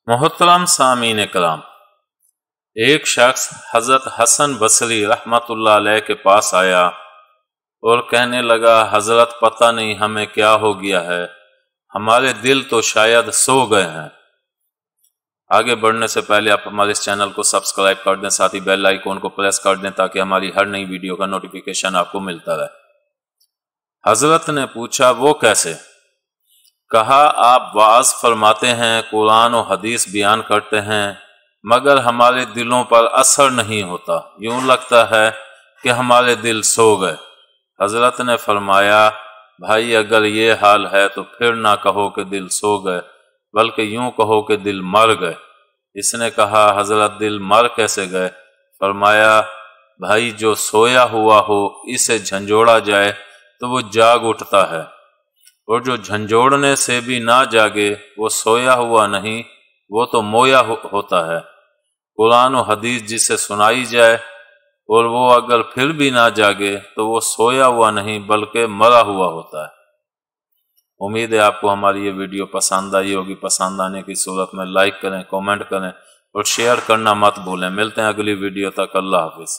मोहतरम सामीन कराम, एक शख्स हज़रत हसन बसरी रहमतुल्लाह अलैह के पास आया और कहने लगा, हज़रत पता नहीं हमें क्या हो गया है, हमारे दिल तो शायद सो गए हैं। आगे बढ़ने से पहले आप हमारे इस चैनल को सब्सक्राइब कर दें, साथ ही बेल आइकॉन को प्रेस कर दें ताकि हमारी हर नई वीडियो का नोटिफिकेशन आपको मिलता रहे। हज़रत ने पूछा, वो कैसे? कहा, आप वाज फरमाते हैं, कुरान और हदीस बयान करते हैं, मगर हमारे दिलों पर असर नहीं होता, यूं लगता है कि हमारे दिल सो गए। हजरत ने फरमाया, भाई अगर ये हाल है तो फिर ना कहो कि दिल सो गए, बल्कि यूं कहो कि दिल मर गए। इसने कहा, हजरत दिल मर कैसे गए? फरमाया, भाई जो सोया हुआ हो इसे झंझोड़ा जाए तो वो जाग उठता है, और जो झंझोड़ने से भी ना जागे वो सोया हुआ नहीं, वो तो मोया होता है। कुरान और हदीस जिसे सुनाई जाए और वो अगर फिर भी ना जागे तो वो सोया हुआ नहीं बल्कि मरा हुआ होता है। उम्मीद है आपको हमारी ये वीडियो पसंद आई होगी। पसंद आने की सूरत में लाइक करें, कमेंट करें और शेयर करना मत भूलें। मिलते हैं अगली वीडियो तक। अल्लाह हाफिज़।